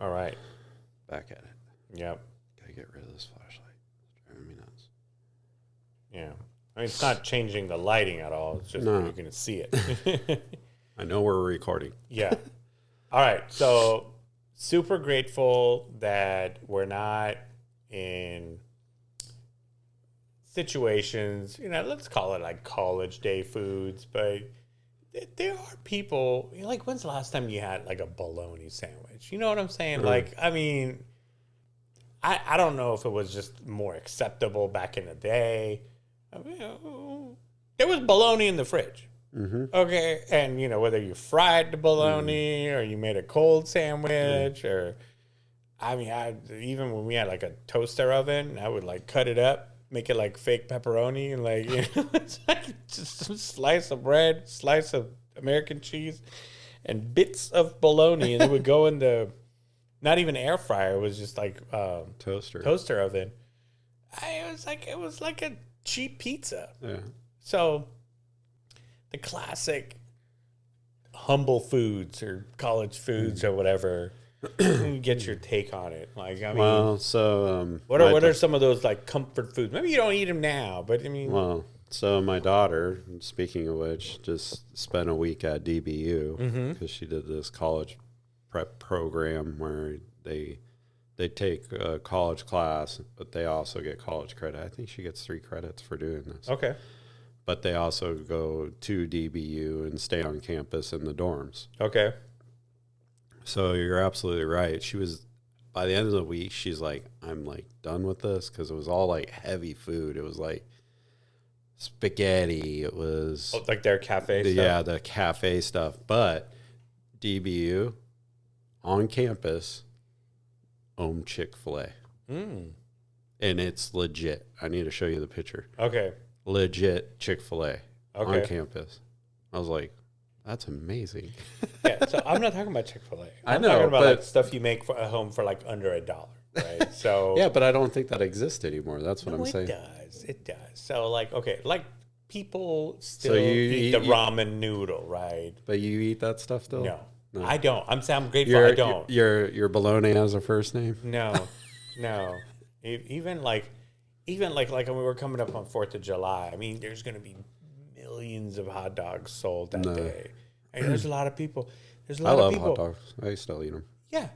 All right. Back at it. Yep. Gotta get rid of this flashlight. It's driving me nuts. Yeah. I mean, it's not changing the lighting at all. It's just No. you're going to see it. I know we're recording. Yeah. All right. So super grateful that we're not in situations, let's call it like college day foods, but there are people, like, when's the last time you had like a bologna sandwich? You know what I'm saying? Mm. Like, I mean, I don't know if it was just more acceptable back in the day. I mean, there was bologna in the fridge. Mm-hmm. Okay. And, whether you fried the bologna or you made a cold sandwich or, I mean, even when we had like a toaster oven, I would like cut it up, make it like fake pepperoni and like, it's like just a slice of bread, slice of American cheese and bits of bologna. And it would go in the, not even air fryer. It was just like toaster oven. It was like a cheap pizza. Yeah. So the classic humble foods or college foods or whatever, get your take on it. Like, I mean, well, so what are some of those like comfort foods? Maybe you don't eat them now, but I mean, well, so my daughter, speaking of which, just spent a week at DBU because she did this college prep program where they take a college class, but they also get college credit. I think she gets 3 credits for doing this. okay. But they also go to DBU and stay on campus in the dorms. Okay. So you're absolutely right. She was, by the end of the week, she's like, I'm like done with this because it was all like heavy food. It was like spaghetti. It was Like their cafe stuff? Yeah, the cafe stuff. But DBU on campus owned Chick-fil-A. Mm. And it's legit. I need to show you the picture. Okay. Legit Chick-fil-A on Okay. campus. I was like, that's amazing. Yeah, so I'm not talking about Chick-fil-A. I I'm know, talking about but- like stuff you make at home for like under $1, right? So Yeah, but I don't think that exists anymore. That's what I'm saying. It does. So like, okay, like people still So you eat eat- the ramen noodle, right? But you eat that stuff still? No, No. I don't. I'm grateful I don't. Your bologna has a first name? No. Even like when we were coming up on 4th of July, I mean, there's going to be millions of hot dogs sold that day. And there's a lot of people. I love hot dogs. I still eat them. Yeah.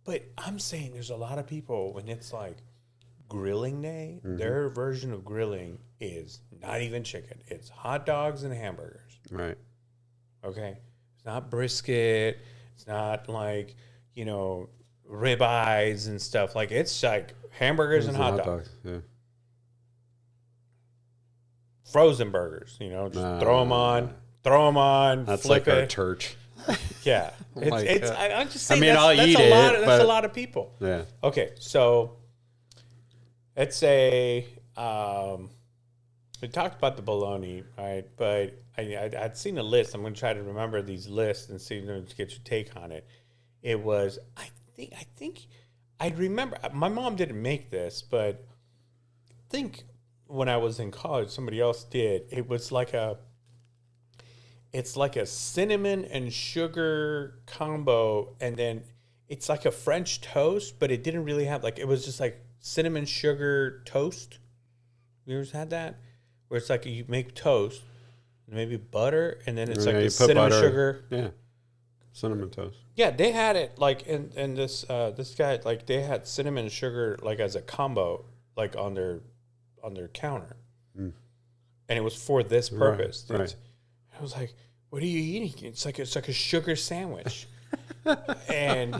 But I'm saying there's a lot of people when it's like grilling day, their version of grilling is not even chicken. It's hot dogs and hamburgers. Right. Okay. It's not brisket. It's not like, ribeyes and stuff. Like, it's like hamburgers and hot dogs. Yeah. Frozen burgers, just throw them on, That's flip like our it. church. Yeah. God. I'm just saying, I'll eat it. That's a lot of people. Yeah. Okay, so let's say we talked about the bologna, right? But I'd seen a list. I'm going to try to remember these lists and see to get your take on it. It was I think I remember. My mom didn't make this, but I think when I was in college, somebody else did. It was like it's like a cinnamon and sugar combo, and then it's like a French toast, but it didn't really have it was just like cinnamon sugar toast. You ever had that? Where it's like you make toast, maybe butter, and then it's like a cinnamon sugar. Yeah. Cinnamon toast. Yeah, they had it like in this guy, like they had cinnamon sugar like as a combo, like on their counter. And it was for this purpose. Right. I was like, what are you eating? It's like a sugar sandwich. And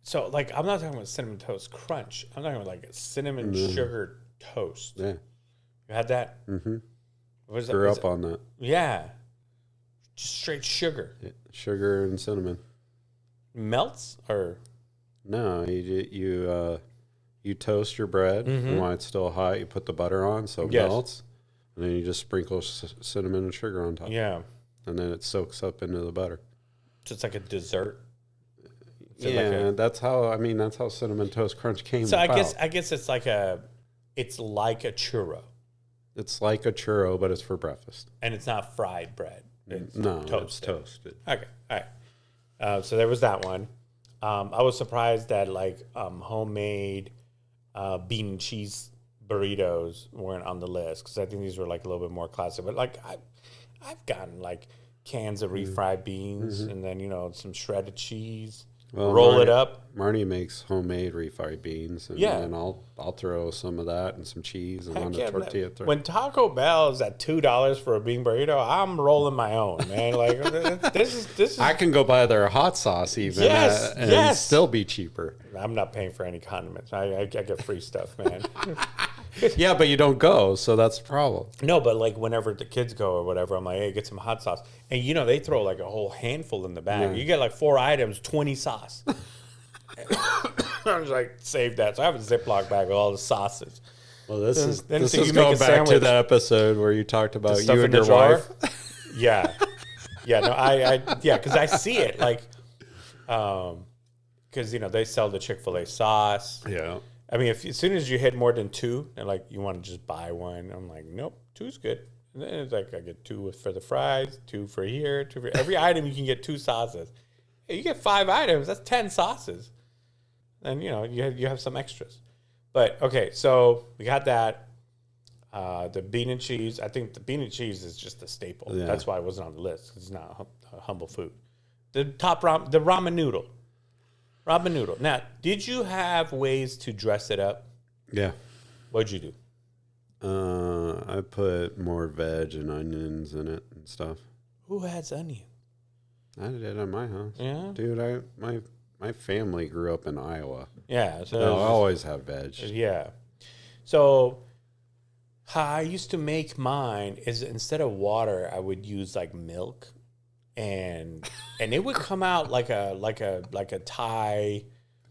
so like I'm not talking about cinnamon toast crunch. I'm talking about like a cinnamon sugar toast. Yeah. You had that? Mm-hmm. Grew up on that. Yeah. Just straight sugar. Yeah. Sugar and cinnamon. Melts or no? You toast your bread, and while it's still hot, you put the butter on so it melts, and then you just sprinkle cinnamon and sugar on top. Yeah. And then it soaks up into the butter. So it's like a dessert. Yeah, that's how cinnamon toast crunch came about. So I guess it's like a churro. It's like a churro, but it's for breakfast. And it's not fried bread. It's No, toasted. it's toasted. Okay, all right. So there was that one. I was surprised that like homemade bean and cheese burritos weren't on the list because I think these were like a little bit more classic. But like I've gotten like cans of refried beans and then some shredded cheese. Well, Roll it up. Marnie makes homemade refried beans, and then I'll throw some of that and some cheese and on the tortilla. When Taco Bell is at $2 for a bean burrito, I'm rolling my own, man. Like this is. I can go buy their hot sauce even, and still be cheaper. I'm not paying for any condiments. I get free stuff, man. Yeah, but you don't go, so that's the problem. No, but like whenever the kids go or whatever, I'm like, hey, get some hot sauce. And they throw like a whole handful in the bag. You get like 4 items, 20 sauce. I was like, save that. So I have a Ziploc bag with all the sauces. Well, this is going back to the episode where you talked about you and your wife. Yeah. Yeah, no, because I see it like, because, they sell the Chick-fil-A sauce. Yeah. I mean, as soon as you hit more than 2, they're like, you want to just buy one. I'm like, nope, 2's good. And then it's like, I get 2 for the fries, 2 for here, 2 for every item. You can get 2 sauces. Hey, you get 5 items. That's 10 sauces. And you have some extras. But okay, so we got that. The bean and cheese. I think the bean and cheese is just a staple. Yeah. That's why it wasn't on the list. It's not a humble food. The ramen noodle. Ramen noodle. Now, did you have ways to dress it up? Yeah. What'd you do? I put more veg and onions in it and stuff. Who has onion? I did it at my house. Yeah, dude. My family grew up in Iowa. Yeah, so I always have veg. Yeah. So how I used to make mine is instead of water, I would use like milk. And it would come out like a Thai.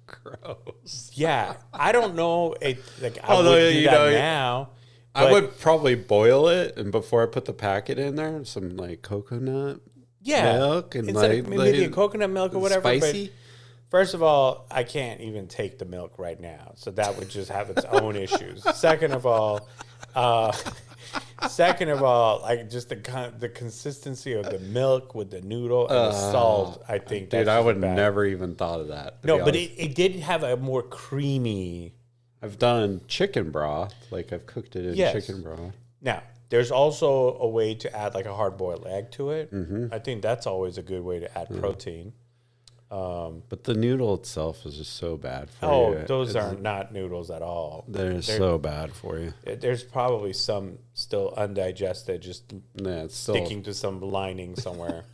Gross. Yeah, I don't know. I would do that now. I would probably boil it, and before I put the packet in there, some like coconut milk and maybe a coconut milk or whatever. Spicy. But first of all, I can't even take the milk right now, so that would just have its own issues. Second of all, like just the consistency of the milk with the noodle and the salt, I think. Dude, I would never even thought of that. No, but it did have a more creamy. I've done chicken broth, like I've cooked it in chicken broth. Now, there's also a way to add like a hard-boiled egg to it. Mm-hmm. I think that's always a good way to add protein. But the noodle itself is just so bad for you. Oh, those are not noodles at all. They're so bad for you. There's probably some still undigested, just sticking to some lining somewhere.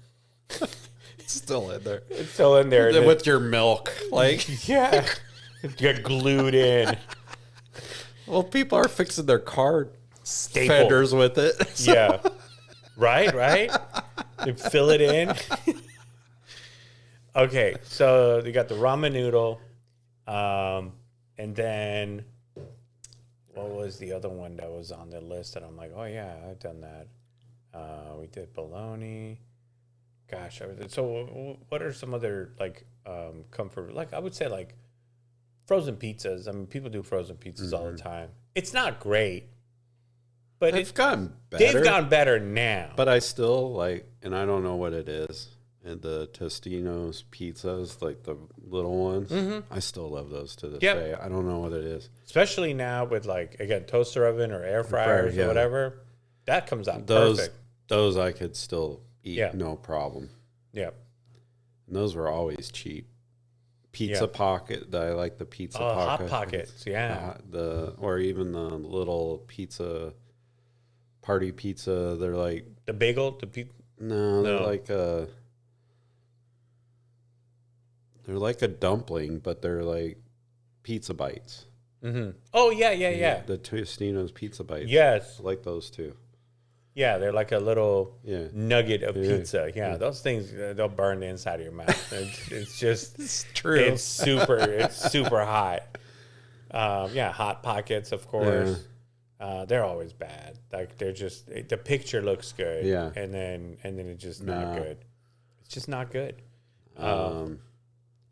It's still in there. It's still in there. With your milk. Like, yeah. It got glued in. Well, people are fixing their car fenders with it. So. Yeah. Right? They fill it in. Okay, so you got the ramen noodle, and then what was the other one that was on the list that I'm like, oh yeah, I've done that. We did bologna. Gosh, so what are some other like comfort? Like I would say like frozen pizzas. I mean, people do frozen pizzas all the time. It's not great, but they've gotten better. They've gotten better now. But I still like, and I don't know what it is. And the Tostino's pizzas, like the little ones, I still love those to this day. I don't know what it is. Especially now with like, again, toaster oven or air fryers or whatever. That comes out perfect. Those I could still eat, no problem. Yeah. And those were always cheap. Pizza pocket, I like the pizza pocket. Hot Pockets, yeah. Or even the little pizza, party pizza. They're like... The bagel? No, they're like a... They're like a dumpling, but they're like pizza bites. Mm-hmm. Oh, yeah. The Tostino's pizza bites. Yes. I like those too. Yeah, they're like a little nugget of pizza. Yeah, those things, they'll burn the inside of your mouth. It's just... It's true. It's super hot. Hot Pockets, of course. Yeah. They're always bad. Like, they're just... The picture looks good. Yeah. And then it's just not good. It's just not good.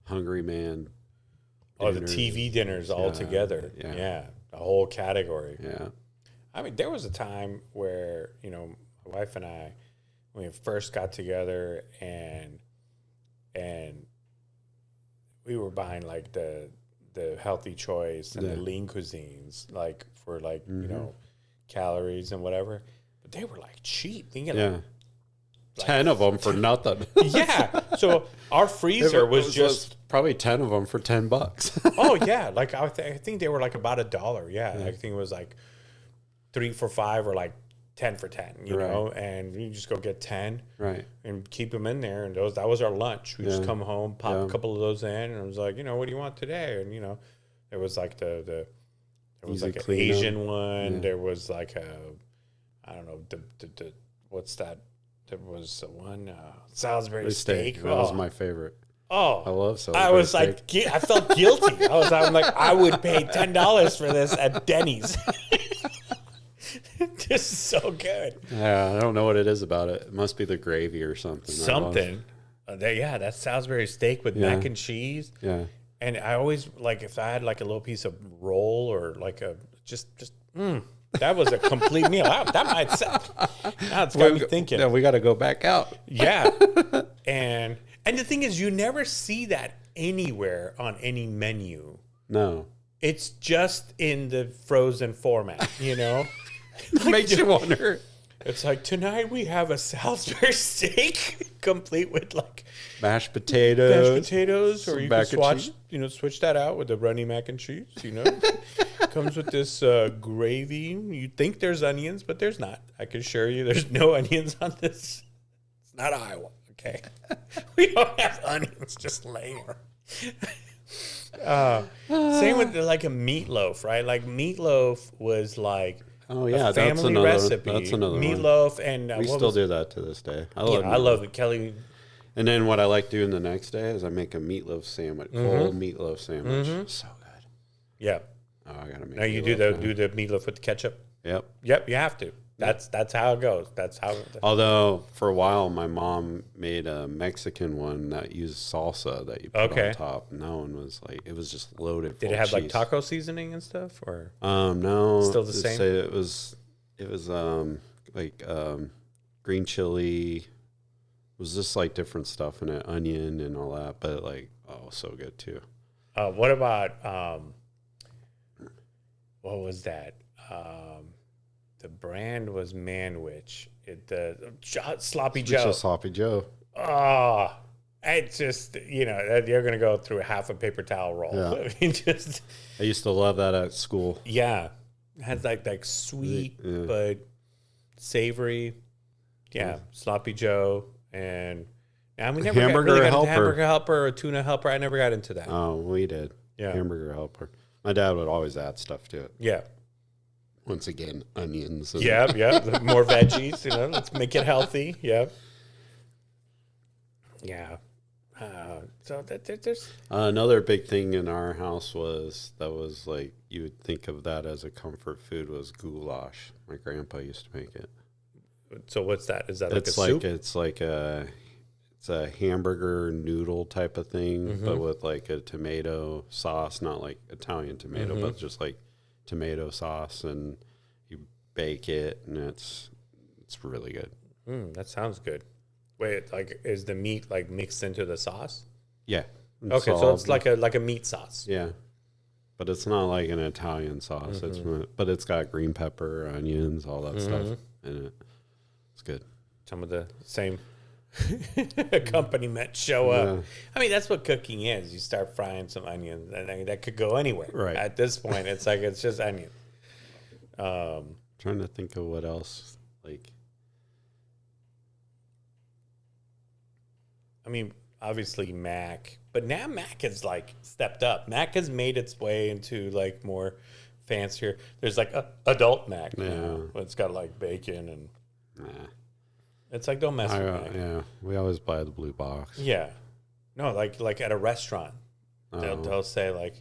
Hungry Man. Oh, the TV dinners all together. Yeah. A whole category. Yeah. I mean, there was a time where, my wife and I, when we first got together and and we were buying like the healthy choice and the lean cuisines, like for like you know calories and whatever. But they were like cheap. They get like 10 of them for nothing. Yeah. So our freezer was just probably 10 of them for $10. Oh yeah, like I think they were like about $1. Yeah, I think it was like 3 for $5 or like 10 for 10. You know, and you just go get 10, and keep them in there. And that was our lunch. We just come home, pop a couple of those in, and it was like, you know, what do you want today? And you know, there was like there was like an Asian one. There was like I don't know the what's that? There was one Salisbury steak. That was my favorite. Oh, I love Salisbury I was steak. like, I felt guilty. I'm like, I would pay $10 for this at Denny's. This is so good. Yeah, I don't know what it is about it. It must be the gravy or something. Something. That Salisbury steak with mac and cheese. Yeah. And I always like if I had like a little piece of roll or like a that was a complete meal. That might sound. Now it's got me thinking. Yeah, we got to go back out. Yeah, and the thing is, you never see that anywhere on any menu. No, it's just in the frozen format. You know, it makes you wonder. It's like tonight we have a Salisbury steak, complete with like mashed potatoes, or you can switch that out with the runny mac and cheese. You know. Comes with this gravy. You think there's onions, but there's not. I can assure you there's no onions on this. It's not Iowa, okay? We don't have onions just laying around. Same with like a meatloaf, right? Like meatloaf was like a family recipe. That's another meatloaf one. And we still do that to this day. I love it, Kelly. And then what I like doing the next day is I make a meatloaf sandwich, cold meatloaf sandwich. So good. Yeah. Oh, I gotta make. Now you do the meatloaf with the ketchup. Yep. You have to. That's how it goes. That's how. Although for a while my mom made a Mexican one that used salsa that you put on top, and that one was like it was just loaded. Did it have like taco seasoning and stuff, or no? Still the same. It was like green chili. It was just like different stuff in it, onion and all that, but like so good too. What about what was that? The brand was Manwich. Sloppy Joe. Just Sloppy Joe. Oh, it's just you're gonna go through half a paper towel roll. Yeah. I mean, I used to love that at school. Yeah, it has like sweet but savory. Yeah, Sloppy Joe and we never hamburger got hamburger helper or tuna helper. I never got into that. Oh, we did. Yeah, hamburger helper. My dad would always add stuff to it. Yeah. Once again, onions. Yeah. More veggies, let's make it healthy. Yeah. Yeah. So there's... another big thing in our house was like, you would think of that as a comfort food was goulash. My grandpa used to make it. So what's that? Is that like a soup? It's a hamburger noodle type of thing, but with like a tomato sauce, not like Italian tomato, but just like tomato sauce, and you bake it, and it's really good. That sounds good. Wait, like is the meat like mixed into the sauce? Yeah. Okay, so it's like a meat sauce. Yeah. But it's not like an Italian sauce. But it's got green pepper, onions, all that stuff in it. It's good. Some of the same accompaniment show up. Yeah. I mean, that's what cooking is. You start frying some onions, and that could go anywhere. Right. At this point, it's like it's just onion. Trying to think of what else. Like, I mean, obviously Mac, but now Mac has like stepped up. Mac has made its way into like more fancier. There's like adult Mac. Yeah. It's got like bacon and. Nah. It's like don't mess with Mac. Yeah, we always buy the blue box. Yeah, no, like at a restaurant, they'll say like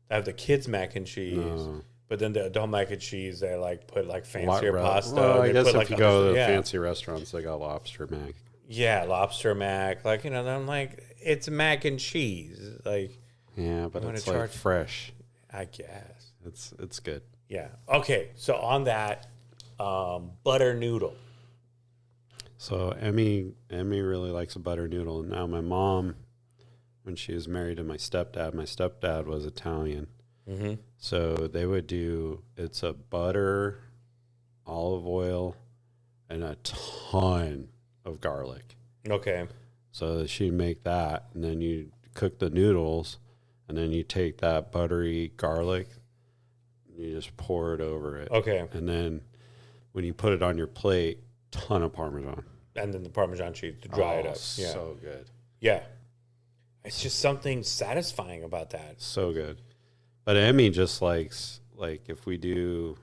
they have the kids mac and cheese, but then the adult mac and cheese they like put like fancier pasta. Well, I guess put, if you go to the fancy restaurants, they got lobster mac. Yeah, lobster mac. Like I'm like it's mac and cheese. Like yeah, but it's like fresh. I guess it's good. Yeah. Okay. So on that, butter noodle. So Emmy really likes a butter noodle. And now my mom when she was married to my stepdad. My stepdad was Italian. Mm-hmm. So they would do, it's a butter, olive oil, and a ton of garlic. Okay. So she'd make that, and then you cook the noodles, and then you take that buttery garlic, and you just pour it over it. Okay. And then when you put it on your plate, ton of Parmesan. And then the Parmesan cheese to dry it up. Yeah. So good. Yeah. It's just something satisfying about that. So good. But Emmy just likes, like, if we do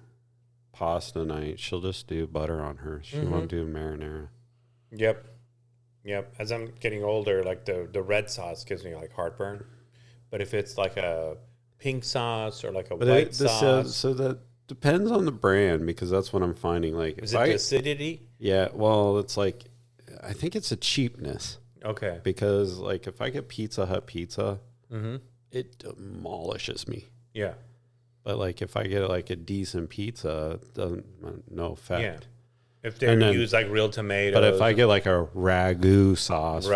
pasta night, she'll just do butter on hers. She won't do marinara. Yep. As I'm getting older, like the red sauce gives me like heartburn. But if it's like a pink sauce or like a white sauce. So that depends on the brand, because that's what I'm finding. Like, Is it the acidity? Yeah, well, it's like, I think it's a cheapness. Okay. Because, like, if I get Pizza Hut pizza, it demolishes me. Yeah. But, like, if I get, like, a decent pizza, it doesn't, no effect. Yeah. If they use, like, real tomatoes. But if I get, like, a ragu sauce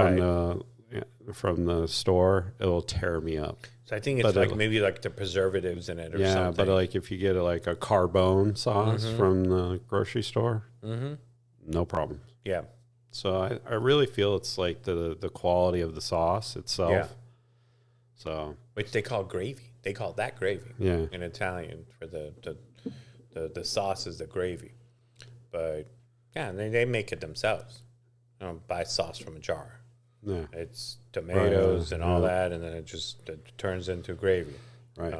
from the store, it'll tear me up. So I think it's like maybe like the preservatives in it or something. Yeah, but like if you get like a carbone sauce from the grocery store, no problem. Yeah. So I really feel it's like the quality of the sauce itself. Yeah. So which they call gravy. They call that gravy. Yeah. In Italian for the sauce is the gravy. But yeah, they make it themselves. You know, buy sauce from a jar. Yeah. It's tomatoes and all that, and then it turns into gravy. Right.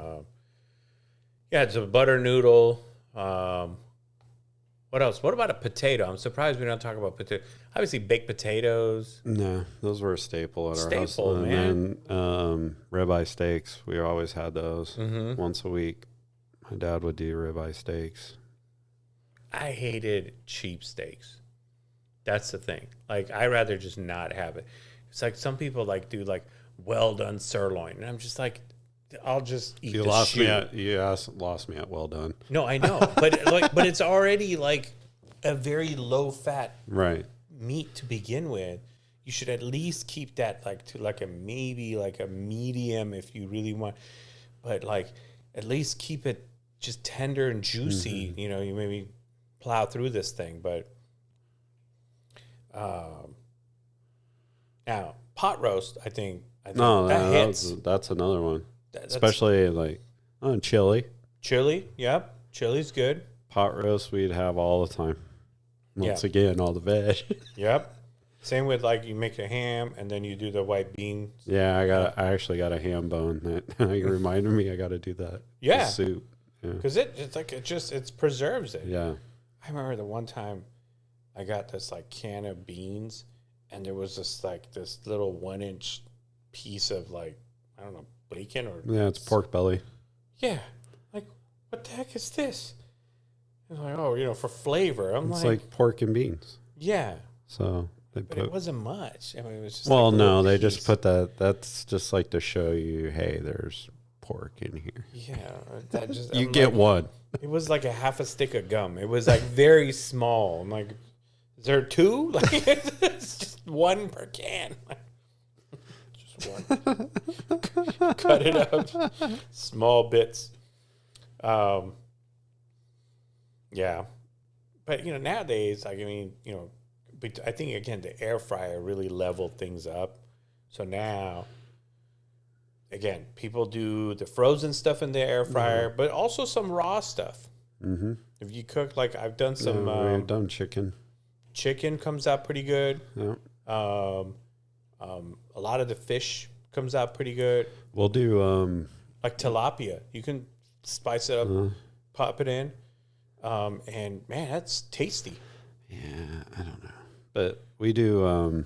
Yeah, it's a butter noodle. What else? What about a potato? I'm surprised we don't talk about potato. Obviously, baked potatoes. No, those were a staple at our house. Staple, man. And then ribeye steaks. We always had those once a week. My dad would do ribeye steaks. I hated cheap steaks. That's the thing. Like, I'd rather just not have it. It's like some people like do like well done sirloin, and I'm just like, I'll just eat. You lost me at well done. No, I know, but but it's already like a very low fat meat to begin with. You should at least keep that like to like a maybe like a medium if you really want, but like at least keep it just tender and juicy. You know, you maybe plow through this thing, but. Now pot roast, I think that hits. That's another one, especially like chili. Chili, yep, chili's good. Pot roast we'd have all the time. Once again, all the veg. Yep. Same with like you make a ham and then you do the white beans. Yeah, I actually got a ham bone that you reminded me. I got to do that. Yeah, the soup. Because it's like it preserves it. Yeah. I remember the one time I got this like can of beans, and there was this little 1-inch piece of like, I don't know, bacon or it's pork belly. Yeah, like what the heck is this? It's like, oh, for flavor. It's like pork and beans. Yeah. So but it wasn't much. I mean, it was just. Well, no, they just put that. That's just like to show you, hey, there's pork in here. Yeah, that just you get one. It was like a half a stick of gum. It was like very small. I'm like, is there two? Like it's just one per can. Just one. Cut it up, small bits. Yeah, but nowadays, like but I think again the air fryer really leveled things up. So now, again, people do the frozen stuff in the air fryer, but also some raw stuff. Mm-hmm. If you cook, like I've done some. We've done chicken. Chicken comes out pretty good. Yeah. A lot of the fish comes out pretty good. We'll do like tilapia. You can spice it up, pop it in, and man, that's tasty. Yeah, I don't know, but we do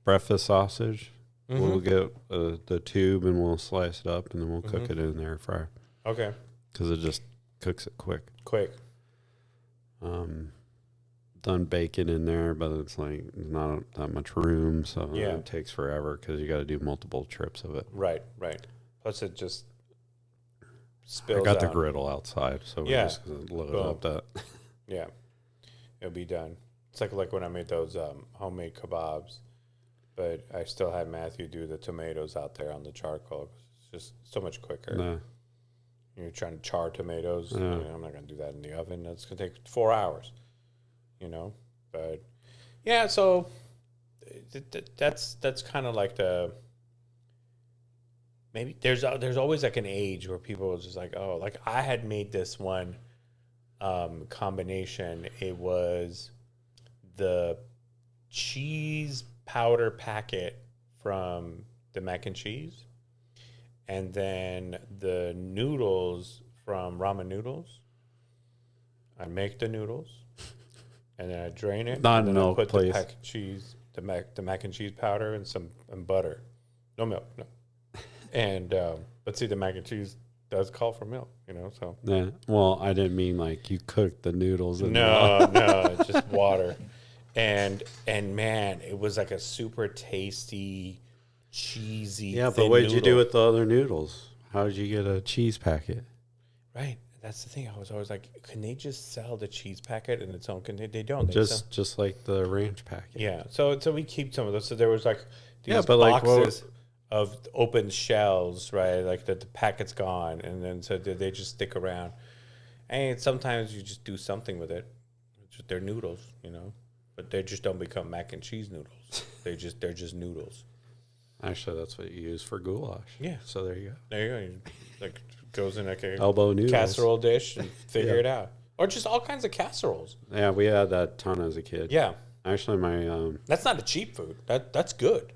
breakfast sausage. Mm-hmm. We'll get the tube and we'll slice it up and then we'll cook it in the air fryer. Okay. Because it just cooks it quick. Done bacon in there, but it's like not that much room, so it takes forever because you got to do multiple trips of it. Right. Plus, it just spills. I got the out. griddle outside, so we're just gonna load up that. Yeah, it'll be done. It's like when I made those homemade kebabs. but I still had Matthew do the tomatoes out there on the charcoal. It's just so much quicker. No. You're trying to char tomatoes. Yeah. I'm not going to do that in the oven. That's going to take 4 hours, But yeah, so that's kind of like maybe there's always like an age where people are just like, oh, like I had made this one combination. It was the cheese powder packet from the mac and cheese, and then the noodles from ramen noodles. I make the noodles, and then I drain it. Not and then milk, I put please. the mac and cheese, the mac and cheese powder, and butter. No milk, no. And but see, the mac and cheese does call for milk, So Yeah. Well, I didn't mean like you cooked the noodles. no, it's just water. And man, it was like a super tasty, cheesy. Yeah, but thin what did you do noodle. with the other noodles? How did you get a cheese packet? Right. That's the thing. I was always like, can they just sell the cheese packet in its own container? They don't. Just like the ranch packet. Yeah. So we keep some of those. So there was like these but like, boxes of open shells, right? Like the packet's gone, and then so they just stick around. And sometimes you just do something with it. They're noodles, but they just don't become mac and cheese noodles. They're just noodles. Actually, that's what you use for goulash. Yeah. So there you go. There you go. You, like goes in like a Elbow noodles. casserole dish and figure it out, or just all kinds of casseroles. Yeah, we had that ton as a kid. Yeah. Actually, my That's not a cheap food. That's good.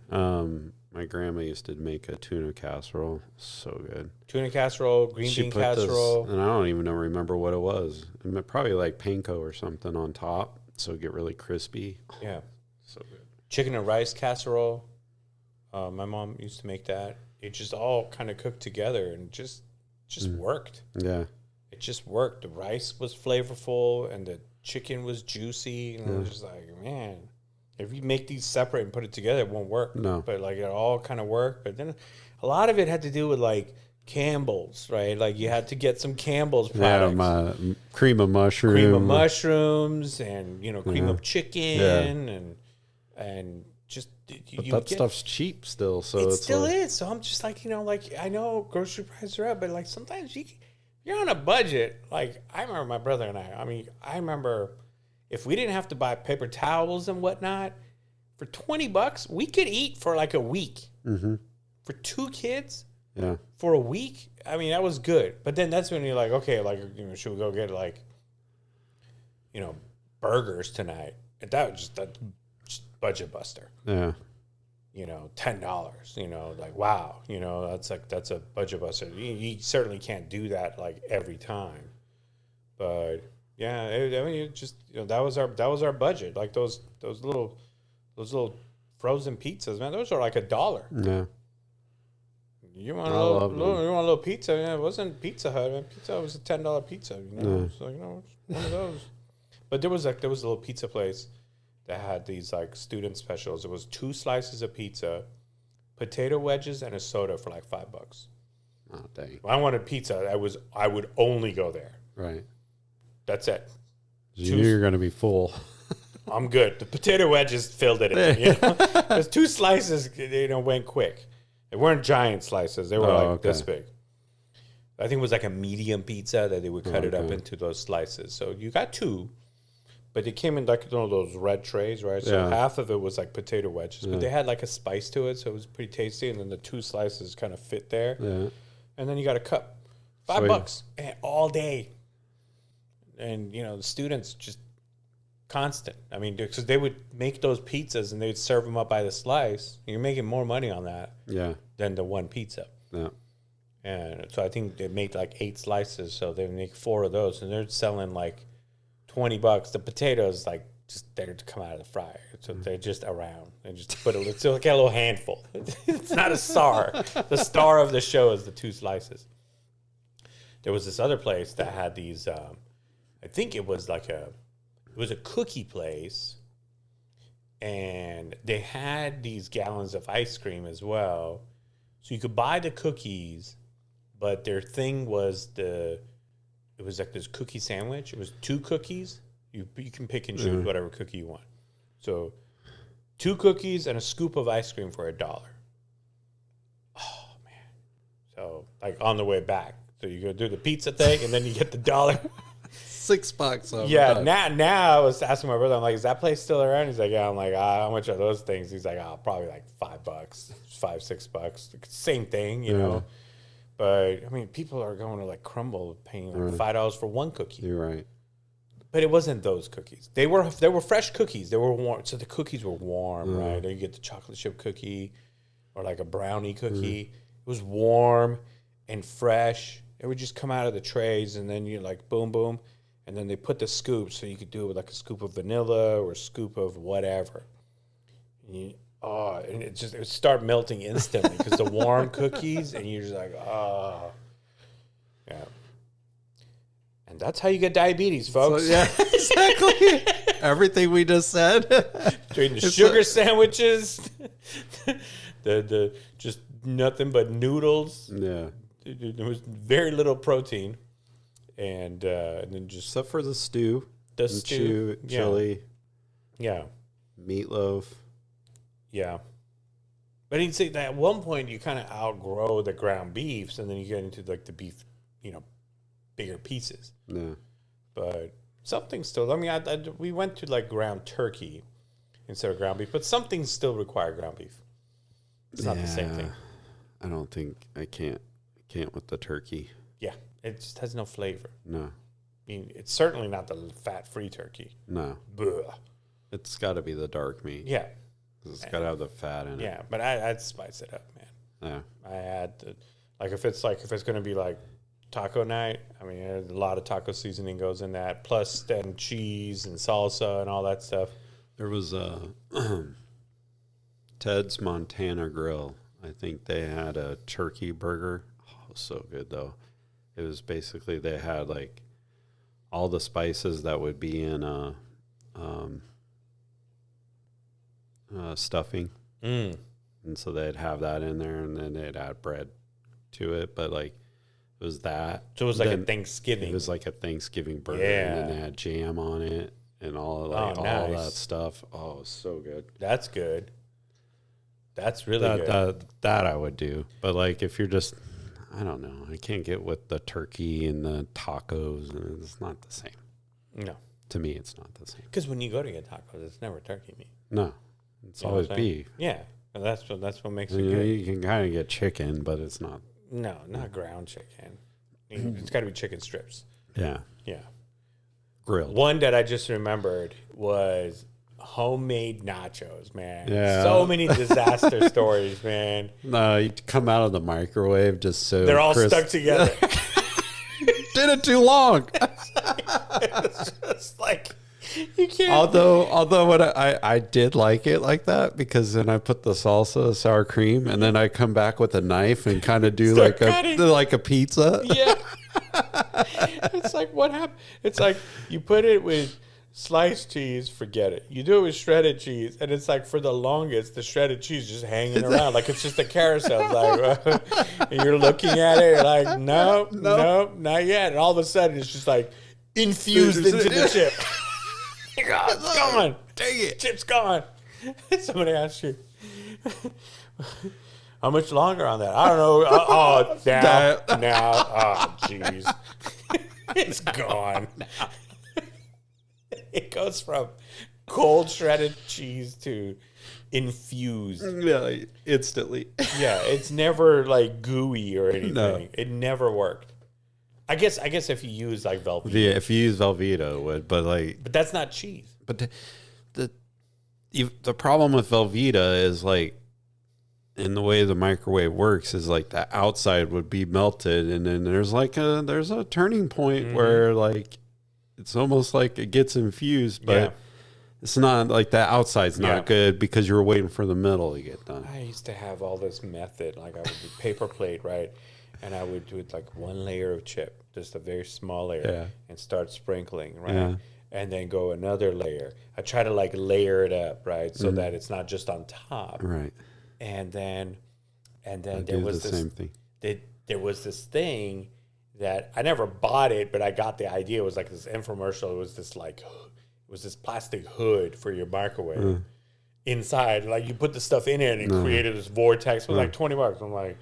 my grandma used to make a tuna casserole. So good. Tuna casserole, green bean casserole. And I don't even remember what it was. Probably like panko or something on top, so it get really crispy. Yeah. So good. Chicken and rice casserole. My mom used to make that. It just all kind of cooked together and just worked. Yeah. It just worked. The rice was flavorful and the chicken was juicy. And I was just like, man, if you make these separate and put it together, it won't work. No. But like it all kind of worked. But then a lot of it had to do with like Campbell's, right? Like you had to get some Campbell's products. Yeah, my cream of mushroom. Cream of mushrooms and, cream of chicken and just But that stuff's cheap still, so it it's still like, is. So I'm just like, I know grocery prices are up, but like sometimes you're on a budget. Like I remember my brother and I remember if we didn't have to buy paper towels and whatnot, for $20, we could eat for like a week. Mm-hmm. For 2 kids, yeah. for a week, that was good. But then that's when you're like, okay, like, should we go get like, burgers tonight? And that's just budget buster. Yeah. $10, like, wow, that's a budget buster. You certainly can't do that like every time, but yeah, it just, that was our budget. Like those little frozen pizzas, man, those are like $1. Yeah. You want a little pizza? Yeah, it wasn't Pizza Hut. Man. Pizza Hut was a $10 pizza. So one of those. But there was a little pizza place that had these like student specials. It was 2 slices of pizza, potato wedges, and a soda for like $5. Oh dang. When I wanted pizza, I would only go there. Right. That's it. You knew you're gonna be full. I'm good. The potato wedges filled it in. Because 2 slices, went quick. They weren't giant slices. They were this big. I think it was like a medium pizza that they would cut it up into those slices. So you got 2, but it came in like those red trays, right? So half of it was like potato wedges, but they had like a spice to it, so it was pretty tasty. And then the 2 slices kind of fit there. Yeah. And then you got a cup, $5 and all day. And the students just constant. Because they would make those pizzas and they'd serve them up by the slice. You're making more money on that than the one pizza. Yeah. And so I think they made like 8 slices, so they make 4 of those, and they're selling like $20. The potatoes like just there to come out of the fryer, so they're just around and just put it's like a little handful. It's not a star. The star of the show is the 2 slices. There was this other place that had these. I think it was a cookie place, and they had these gallons of ice cream as well. So you could buy the cookies, but their thing was it was like this cookie sandwich. It was 2 cookies. You can pick and choose whatever cookie you want. So 2 cookies and a scoop of ice cream for $1. Oh man! So like on the way back, so you go do the pizza thing, and then you get the $1. $6. Yeah. Now I was asking my brother, I'm like, is that place still around? He's like, yeah. I'm like, how much are those things? He's like, probably like $5, $5-6. Same thing, you know. But I mean, people are going to like Crumble paying like $5 for 1 cookie. You're right. But it wasn't those cookies. They were fresh cookies. They were warm. So the cookies were warm, right? Or you get the chocolate chip cookie or like a brownie cookie. It was warm and fresh. It would just come out of the trays, and then you like boom, boom. And then they put the scoops, so you could do it with like a scoop of vanilla or a scoop of whatever. And it would start melting instantly because the warm cookies, and you're just like, oh. Yeah. And that's how you get diabetes, folks. So, yeah, exactly. Everything we just said. Between the sugar sandwiches, the just nothing but noodles. Yeah. There was very little protein. And then just... Except for the stew. The stew. Chili. Yeah. Meatloaf. Yeah. But you'd say that at one point you kind of outgrow the ground beefs, and then you get into like the beef, bigger pieces. Yeah. But something still... I mean, we went to like ground turkey instead of ground beef, but some things still require ground beef. It's not the same thing. I don't think... I can't with the turkey. Yeah. It just has no flavor. No. I mean, it's certainly not the fat-free turkey. No. Blech. It's got to be the dark meat. Yeah. It's got to have the fat in it. Yeah, but I'd spice it up, man. Yeah. I had to, if it's going to be like taco night, I mean, a lot of taco seasoning goes in that, plus then cheese and salsa and all that stuff. There was Ted's Montana Grill. I think they had a turkey burger. Oh, so good though. It was basically they had like all the spices that would be in stuffing, and so they'd have that in there, and then they'd add bread to it. But like it was that. So it was like a Thanksgiving. It was like a Thanksgiving burger, yeah. And then they had jam on it and all nice. all that stuff. Oh, it was so good. That's good. That's really good. That I would do, but like if you're just, I don't know, I can't get with the turkey and the tacos, and it's not the same. No, to me, it's not the same. Because when you go to get tacos, it's never turkey meat. No, it's always beef. Yeah, and that's what makes it good. You can kind of get chicken, but it's not. No, not ground chicken. It's got to be chicken strips. Yeah, yeah, grilled. One that I just remembered was homemade nachos, man. Yeah. So many disaster stories, man. No, you come out of the microwave just so they're all stuck together. Did it too long. It's just like you can't. Although what I did like it like that, because then I put the salsa, sour cream, and then I come back with a knife and kind of do like a pizza. Yeah. It's like what happened. It's like you put it with sliced cheese, forget it. You do it with shredded cheese, and it's like for the longest, the shredded cheese just hanging around like it's just a carousel. It's like, and you're looking at it, you're like, no, not yet. And all of a sudden, it's just like infused into the chip. God, it's gone. Dang it. Chip's gone. Somebody asked you, how much longer on that? I don't know. Now. Oh, jeez. It's gone. It goes from cold shredded cheese to infused. Yeah, instantly. Yeah, it's never like gooey or anything. No. It never worked. I guess if you use like Velveeta. Yeah, if you use Velveeta, it would, but that's not cheese. But the problem with Velveeta is like, in the way the microwave works is like the outside would be melted, and then there's a turning point where like it's almost like it gets infused, but it's not like the outside's not good because you're waiting for the middle to get done. I used to have all this method, like I would do paper plate, right? And I would do it like one layer of chip, just a very small layer, and start sprinkling, right? Yeah. And then go another layer. I try to like layer it up, right? So that it's not just on top. Right. And then there was the same thing. There was this thing that I never bought it, but I got the idea. It was like this infomercial. It was this plastic hood for your microwave, inside. Like you put the stuff in it and it created this vortex. It was like $20. I'm like,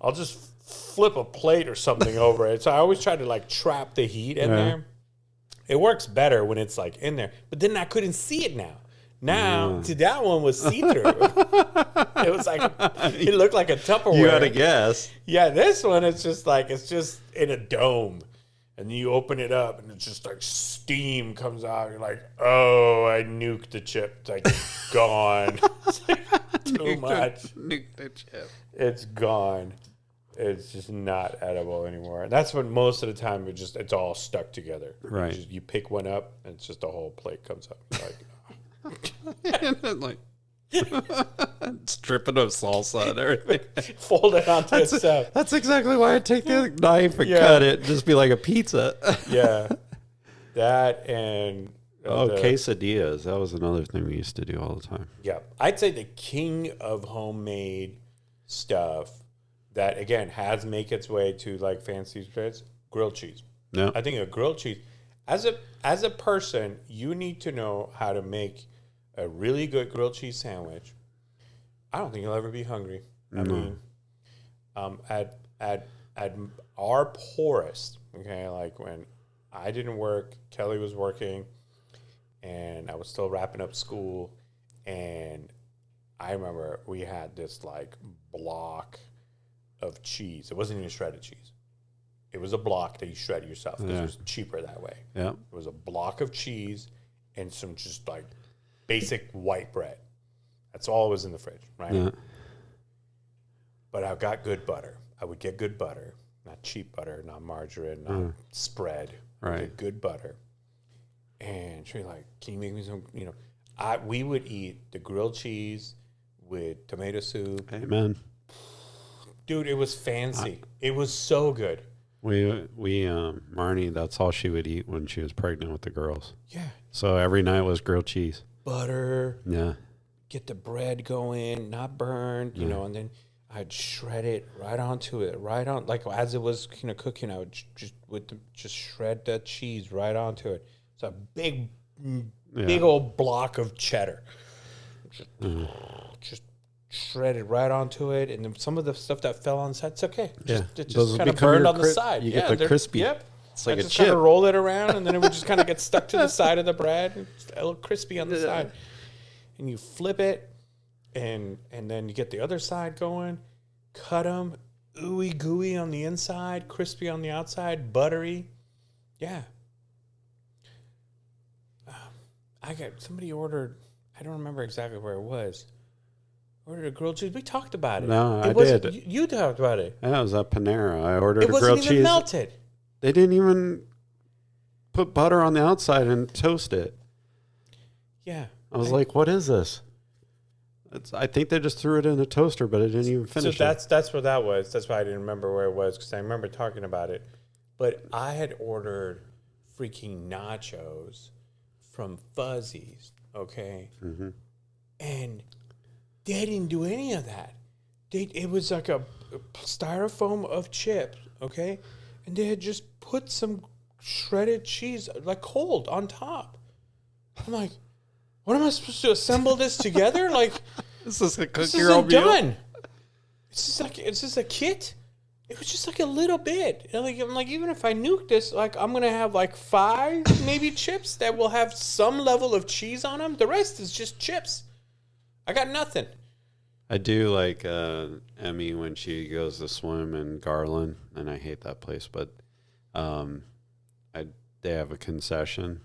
I'll just flip a plate or something over it. So I always try to like trap the heat in there. It works better when it's like in there. But then I couldn't see it now. Now, that one was see-through. It was like, it looked like a Tupperware. You had a guess. Yeah, this one, it's just in a dome. And you open it up, and it's just like steam comes out. You're like, oh, I nuked the chip. It's like, gone. It's like, too much. Nuked the chip. It's gone. It's just not edible anymore. And that's when most of the time it's all stuck together. Right. You pick one up, and it's just a whole plate comes up. You're like, like it's dripping of salsa and everything. Fold it onto itself. That's exactly why I take the knife and cut it, just be like a pizza. Yeah, that and quesadillas. That was another thing we used to do all the time. Yeah, I'd say the king of homemade stuff that again has make its way to like fancy spreads, grilled cheese. Yeah, I think a grilled cheese. As a person, you need to know how to make a really good grilled cheese sandwich. I don't think you'll ever be hungry. I mean, at our poorest, okay, like when I didn't work, Kelly was working, and I was still wrapping up school, and I remember we had this like block of cheese. It wasn't even shredded cheese. It was a block that you shred yourself because it was cheaper that way. Yeah, it was a block of cheese and some just like basic white bread. That's all was in the fridge, right? Yeah. But I got good butter. I would get good butter, not cheap butter, not margarine, not spread. Right, get good butter. And she's like, "Can you make me some?" You know, we would eat the grilled cheese with tomato soup. Amen, dude. It was fancy. It was so good. We Marnie, that's all she would eat when she was pregnant with the girls. Yeah. So every night was grilled cheese. Butter. Yeah. Get the bread going, not burned, you know, and then I'd shred it right onto it, right on, like as it was, you know, cooking, I would just shred that cheese right onto it. It's a big old block of cheddar. Just shred it right onto it, and then some of the stuff that fell on the side, it's okay. It just kind of burned on the side. You get the crispy. Yep. It's like I a just chip. kind of roll it around, and then it would just kind of get stuck to the side of the bread. It's a little crispy on the side. And you flip it, and then you get the other side going. Cut them, ooey gooey on the inside, crispy on the outside, buttery. Yeah. Somebody ordered, I don't remember exactly where it was. Ordered a grilled cheese. We talked about it. No, I did. You talked about it. Yeah, it was at Panera. I ordered a grilled cheese. It wasn't even melted. They didn't even put butter on the outside and toast it. Yeah. I was like, what is this? I think they just threw it in a toaster, but it didn't even finish it. So that's what that was. That's why I didn't remember where it was, because I remember talking about it. But I had ordered freaking nachos from Fuzzy's, okay? Mm-hmm. And they didn't do any of that. It was like a styrofoam of chips, okay? And they had just put some shredded cheese, like cold, on top. I'm like, what am I supposed to assemble this together? Like, this is a this isn't done. It's just a kit. It was just like a little bit. And I'm like, even if I nuke this, like I'm gonna have like 5 maybe chips that will have some level of cheese on them. The rest is just chips. I got nothing. I do like Emmy when she goes to swim in Garland, and I hate that place, but they have a concession.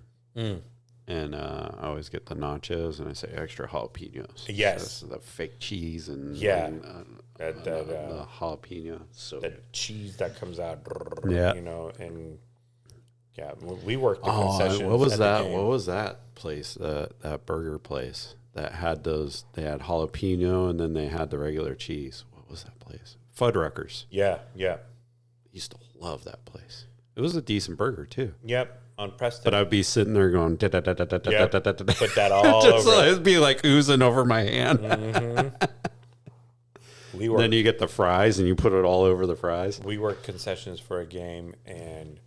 And I always get the nachos, and I say extra jalapenos. Yes, so the fake cheese and the jalapeno. So the cheese that comes out. Yeah, you know, and yeah, we worked the concessions. What was that? What was that place? That burger place that had those? They had jalapeno, and then they had the regular cheese. What was that place? Fuddruckers. Yeah. I used to love that place. It was a decent burger too. Yep. On Preston. But I'd be sitting there going, put that all just over. It'd be like oozing over my hand. Mm-hmm. Then you get the fries and you put it all over the fries. We worked concessions for a game, and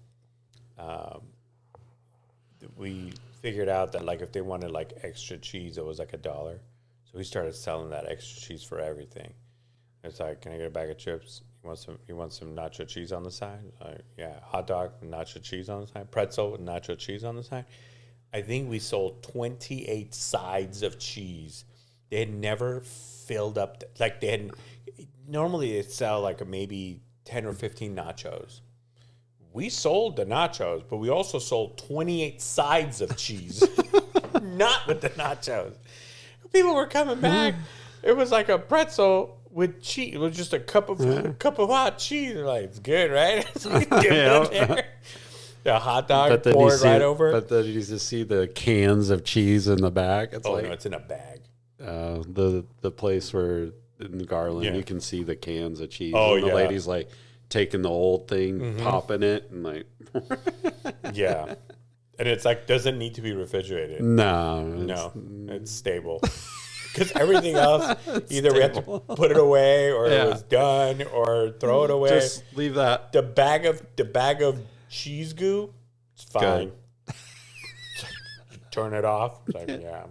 we figured out that like if they wanted like extra cheese, it was like $1. So we started selling that extra cheese for everything. It's like, can I get a bag of chips? You want some nacho cheese on the side? Yeah, hot dog with nacho cheese on the side. Pretzel with nacho cheese on the side. I think we sold 28 sides of cheese. They had never filled up. Like they had, normally they sell like maybe 10 or 15 nachos. We sold the nachos, but we also sold 28 sides of cheese. Not with the nachos. People were coming back. It was like a pretzel with cheese. It was just a cup of hot cheese. They're like, it's good, right? So you dip it in there. The hot dog poured right over. But then you just see the cans of cheese in the back. It's no, it's in a bag. The place where in Garland you can see the cans of cheese. Oh, and the lady's like taking the old thing, popping it, and like yeah. And it's like doesn't need to be refrigerated. No, it's stable. Because everything else, either we have to put it away, or it was done, or throw it away. Just leave that. The bag of cheese goo, it's fine. Turn it off. It's like, yeah.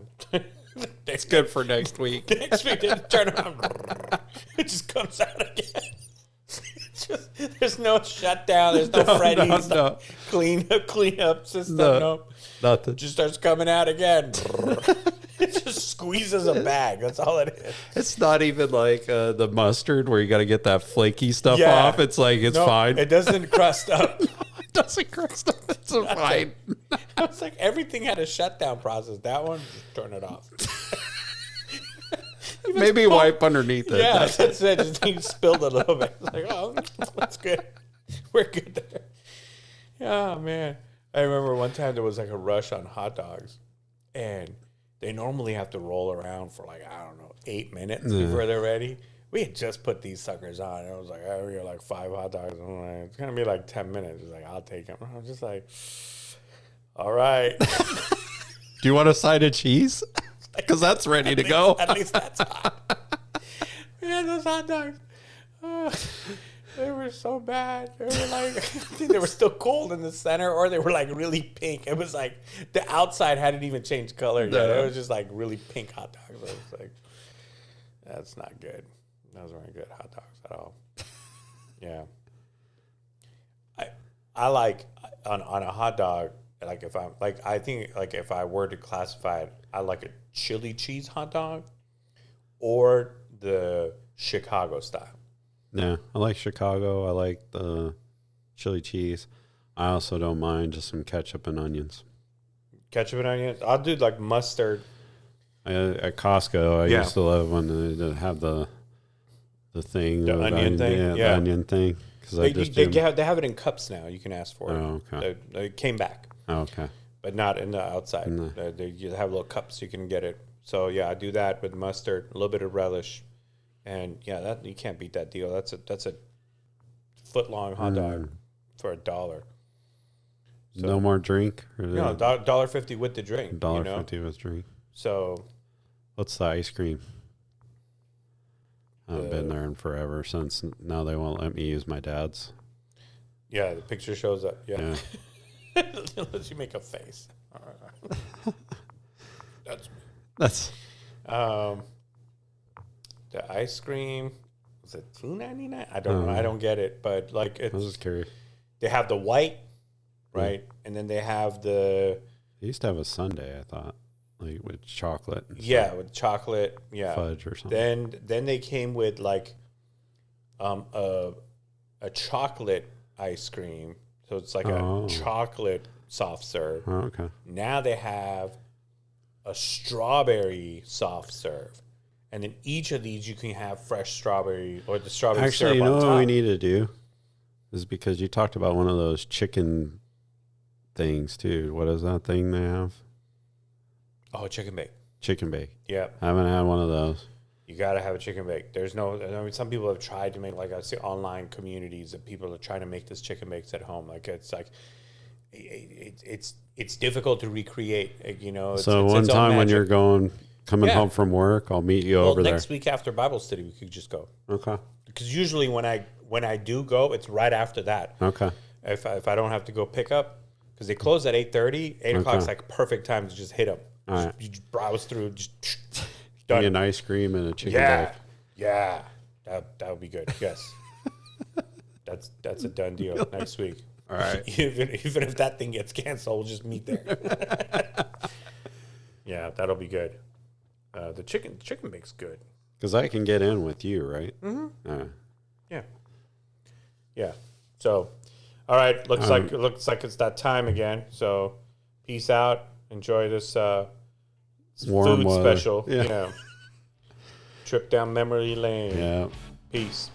It's good for next week. Next week, turn it on. It just comes out again. There's no shutdown. There's no Freddy's. No. Clean up system. No. Nothing. It just starts coming out again. It just squeezes a bag. That's all it is. It's not even like the mustard where you got to get that flaky stuff off. It's like, it's fine. It doesn't crust up. It doesn't crust up. It's fine. I was like, everything had a shutdown process. That one, just turn it off. Maybe wipe underneath it. Yeah, that's it. Just you spilled a little bit. It's like, oh, that's good. We're good there. Oh, man. I remember one time there was like a rush on hot dogs, and they normally have to roll around for like, I don't know, 8 minutes before they're ready. We had just put these suckers on. And I was like, oh, we got like 5 hot dogs. I'm like, it's going to be like 10 minutes. It's like, I'll take them. I was just like, all right. Do you want a side of cheese? Because that's ready to go. At least that's hot. We had those hot dogs. They were so bad. They were like, I think they were still cold in the center, or they were like really pink. It was like the outside hadn't even changed color yet. It was just like really pink hot dogs. I was like, that's not good. Those weren't good hot dogs at all. Yeah. I like on a hot dog, like if I'm like, I think like if I were to classify it, I like a chili cheese hot dog or the Chicago style. Yeah, I like Chicago. I like the chili cheese. I also don't mind just some ketchup and onions. Ketchup and onions? I'll do like mustard. At Costco, I used to love when they have the thing. The onion thing? The onion thing. They have it in cups now. You can ask for it. Oh, okay. They came back. Oh, okay. But not in the outside. No. You have little cups you can get it. So, yeah, I do that with mustard, a little bit of relish. And, yeah, that you can't beat that deal. That's a foot-long hot dog for $1. So, no more drink? No, $1.50 with the drink. $1.50 with drink. So. What's the ice cream? I've been there in forever since now they won't let me use my dad's. Yeah, the picture shows up. Yeah. Let you make a face. All right. That's the ice cream. Was it $2.99? I don't know. I don't get it, but like I was just curious. They have the white, right, and then they have the. They used to have a sundae, I thought, like with chocolate. Yeah, with chocolate. Yeah, fudge or something. Then they came with like, a chocolate ice cream. So it's like a chocolate soft serve. Oh, okay. Now they have a strawberry soft serve. And then each of these you can have fresh strawberry or the strawberry syrup on top. Actually, you know what we need to do? Is because you talked about one of those chicken things too. What is that thing they have? Oh, chicken bake. Chicken bake. Yeah. I haven't had one of those. You got to have a chicken bake. There's no, I mean, some people have tried to make, like I see online communities that people are trying to make this chicken bakes at home. Like it's difficult to recreate, you know. So one time when you're coming home from work, I'll meet you over there. Next week after Bible study, we could just go. Okay. Because usually when I do go, it's right after that. Okay. If I don't have to go pick up, because they close at 8:30, 8 o'clock is like perfect time to just hit them. All right. You just browse through, just Done. Onion ice cream and a chicken Yeah. bake. Yeah. That would be good. Yes. That's a done deal next week. All right. even if that thing gets canceled, we'll just meet there. Yeah, that'll be good. The chicken bake's good. Because I can get in with you, right? Mm-hmm. Yeah. Yeah. So, all right. Looks like it's that time again. So, peace out. Enjoy this Warm food weather. special. Yeah. Yeah. Trip down memory lane. Yeah. Peace.